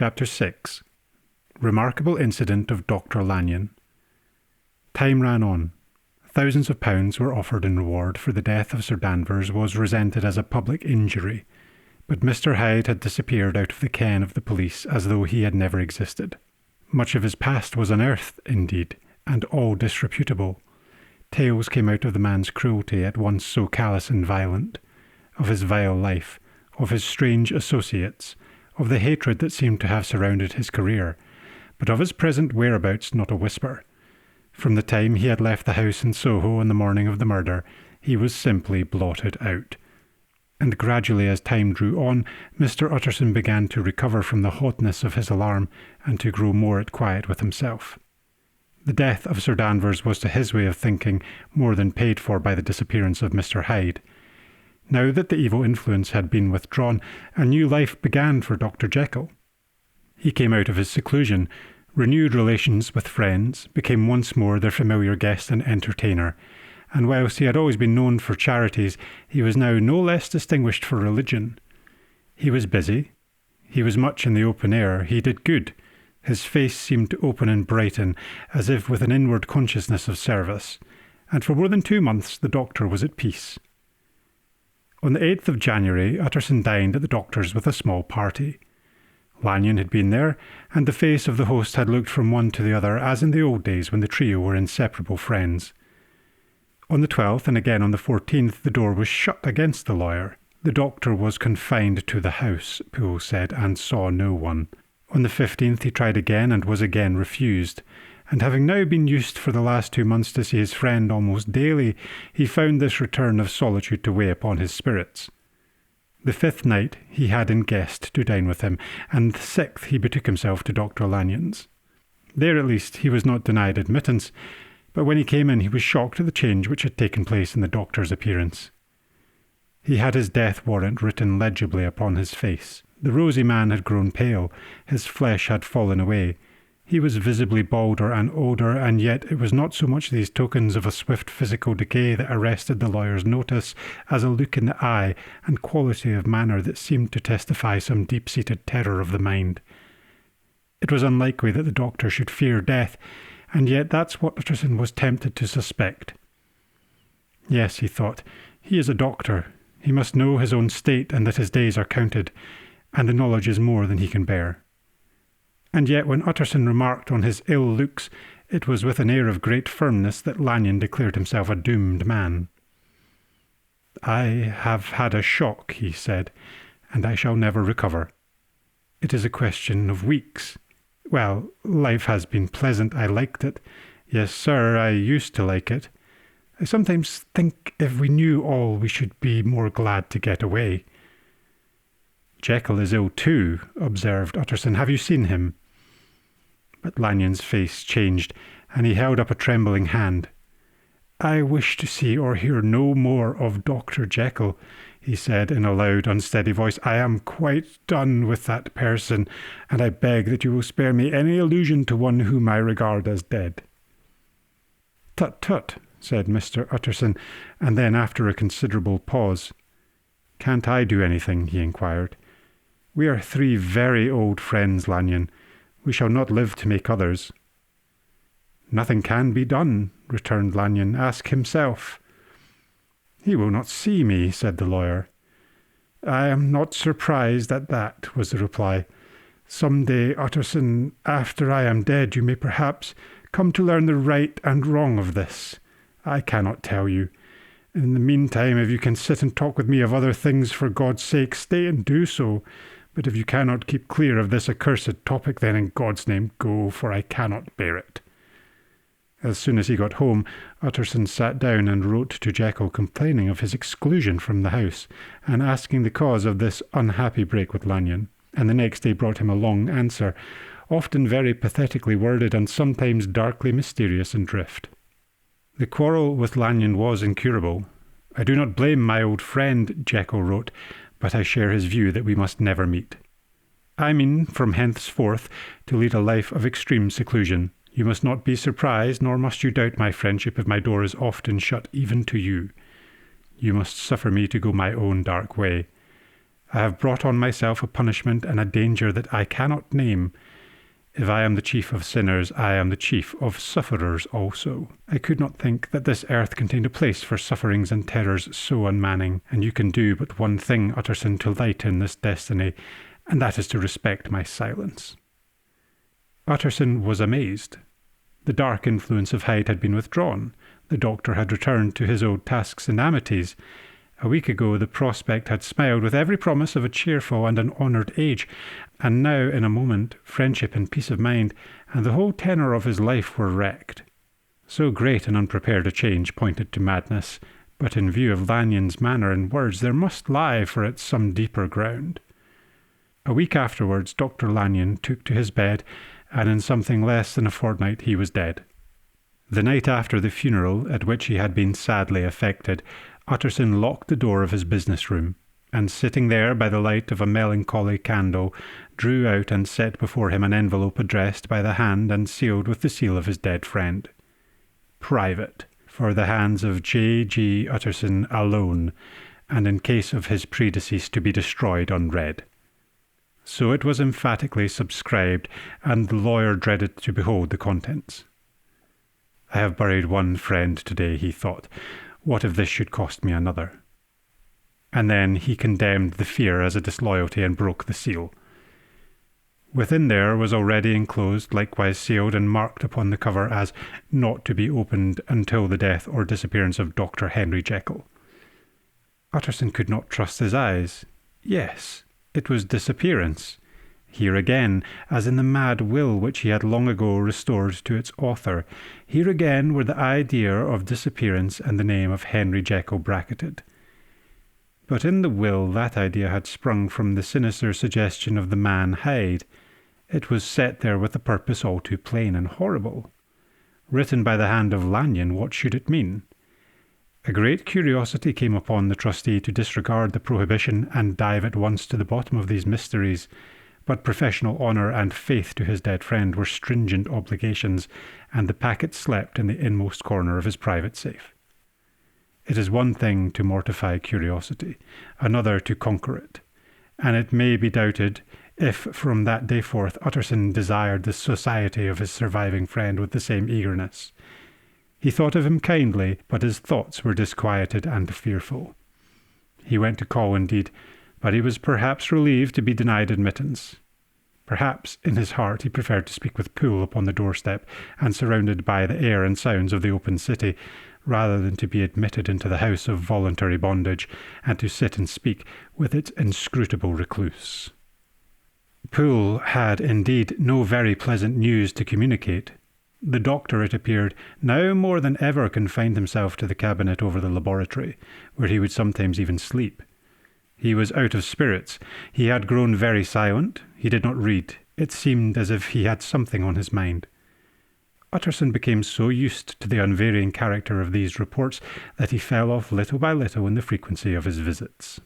Chapter 6. Remarkable Incident of Doctor Lanyon. Time ran on. Thousands of pounds were offered in reward for the death of Sir Danvers was resented as a public injury, but Mr. Hyde had disappeared out of the ken of the police as though he had never existed. Much of his past was unearthed, indeed, and all disreputable. Tales came out of the man's cruelty, at once so callous and violent, of his vile life, of his strange associates, of the hatred that seemed to have surrounded his career, but of his present whereabouts not a whisper. From the time he had left the house in Soho on the morning of the murder, he was simply blotted out. And gradually, as time drew on, Mr. Utterson began to recover from the hotness of his alarm and to grow more at quiet with himself. The death of Sir Danvers was, to his way of thinking, more than paid for by the disappearance of Mr. Hyde. Now that the evil influence had been withdrawn, a new life began for Dr. Jekyll. He came out of his seclusion, renewed relations with friends, became once more their familiar guest and entertainer, and whilst he had always been known for charities, he was now no less distinguished for religion. He was busy. He was much in the open air. He did good. His face seemed to open and brighten, as if with an inward consciousness of service, and for more than 2 months the doctor was at peace. On the 8th of January, Utterson dined at the doctor's with a small party. Lanyon had been there, and the face of the host had looked from one to the other as in the old days when the trio were inseparable friends. On the 12th and again on the 14th the door was shut against the lawyer. The doctor was confined to the house, Poole said, and saw no one. On the 15th he tried again and was again refused, and having now been used for the last 2 months to see his friend almost daily, he found this return of solitude to weigh upon his spirits. The 5th night he had in guest to dine with him, and the 6th he betook himself to Doctor Lanyon's. There at least he was not denied admittance, but when he came in he was shocked at the change which had taken place in the doctor's appearance. He had his death warrant written legibly upon his face. The rosy man had grown pale, his flesh had fallen away. He was visibly balder and older, and yet it was not so much these tokens of a swift physical decay that arrested the lawyer's notice as a look in the eye and quality of manner that seemed to testify some deep-seated terror of the mind. It was unlikely that the doctor should fear death, and yet that's what Utterson was tempted to suspect. Yes, he thought, he is a doctor. He must know his own state and that his days are counted, and the knowledge is more than he can bear. And yet when Utterson remarked on his ill looks, it was with an air of great firmness that Lanyon declared himself a doomed man. "I have had a shock," he said, "and I shall never recover. It is a question of weeks. Well, life has been pleasant. I liked it. Yes, sir, I used to like it. I sometimes think if we knew all, we should be more glad to get away." "Jekyll is ill too," observed Utterson. "Have you seen him?" But Lanyon's face changed, and he held up a trembling hand. "I wish to see or hear no more of Dr. Jekyll," he said in a loud, unsteady voice. "I am quite done with that person, and I beg that you will spare me any allusion to one whom I regard as dead." "Tut, tut," said Mr. Utterson, and then after a considerable pause, "Can't I do anything?" he inquired. "We are 3 very old friends, Lanyon. We shall not live to make others." "Nothing can be done," returned Lanyon. "Ask himself." "He will not see me," said the lawyer. "I am not surprised at that," was the reply. "Some day, Utterson, after I am dead, you may perhaps come to learn the right and wrong of this. I cannot tell you. In the meantime, if you can sit and talk with me of other things, for God's sake, stay and do so. But if you cannot keep clear of this accursed topic, then in God's name go, for I cannot bear it." As soon as he got home, Utterson sat down and wrote to Jekyll complaining of his exclusion from the house, and asking the cause of this unhappy break with Lanyon, and the next day brought him a long answer, often very pathetically worded and sometimes darkly mysterious in drift. The quarrel with Lanyon was incurable. "I do not blame my old friend," Jekyll wrote, "but I share his view that we must never meet. I mean, from henceforth, to lead a life of extreme seclusion. You must not be surprised, nor must you doubt my friendship if my door is often shut even to you. You must suffer me to go my own dark way. I have brought on myself a punishment and a danger that I cannot name. If I am the chief of sinners, I am the chief of sufferers also. I could not think that this earth contained a place for sufferings and terrors so unmanning, and you can do but one thing, Utterson, to lighten this destiny, and that is to respect my silence." Utterson was amazed. The dark influence of Hyde had been withdrawn. The doctor had returned to his old tasks and amities. A week ago the prospect had smiled with every promise of a cheerful and an honoured age, and now in a moment friendship and peace of mind and the whole tenor of his life were wrecked. So great and unprepared a change pointed to madness, but in view of Lanyon's manner and words there must lie for it some deeper ground. A week afterwards Doctor Lanyon took to his bed, and in something less than a fortnight he was dead. The night after the funeral, at which he had been sadly affected, Utterson locked the door of his business room, and sitting there by the light of a melancholy candle, drew out and set before him an envelope addressed by the hand and sealed with the seal of his dead friend. Private, for the hands of J. G. Utterson alone, and in case of his predecease to be destroyed unread. So it was emphatically subscribed, and the lawyer dreaded to behold the contents. "I have buried one friend today," he thought. "What if this should cost me another?" And then he condemned the fear as a disloyalty and broke the seal. Within there was already enclosed, likewise sealed and marked upon the cover as not to be opened until the death or disappearance of Dr. Henry Jekyll. Utterson could not trust his eyes. Yes, it was disappearance. Here again, as in the mad will which he had long ago restored to its author, here again were the idea of disappearance and the name of Henry Jekyll bracketed. But in the will that idea had sprung from the sinister suggestion of the man Hyde. It was set there with a purpose all too plain and horrible. Written by the hand of Lanyon, what should it mean? A great curiosity came upon the trustee to disregard the prohibition and dive at once to the bottom of these mysteries. But professional honour and faith to his dead friend were stringent obligations, and the packet slept in the inmost corner of his private safe. It is one thing to mortify curiosity, another to conquer it, and it may be doubted if from that day forth Utterson desired the society of his surviving friend with the same eagerness. He thought of him kindly, but his thoughts were disquieted and fearful. He went to call indeed, but he was perhaps relieved to be denied admittance. Perhaps in his heart he preferred to speak with Poole upon the doorstep and surrounded by the air and sounds of the open city, rather than to be admitted into the house of voluntary bondage and to sit and speak with its inscrutable recluse. Poole had indeed no very pleasant news to communicate. The doctor, it appeared, now more than ever confined himself to the cabinet over the laboratory, where he would sometimes even sleep. He was out of spirits. He had grown very silent. He did not read. It seemed as if he had something on his mind. Utterson became so used to the unvarying character of these reports that he fell off little by little in the frequency of his visits.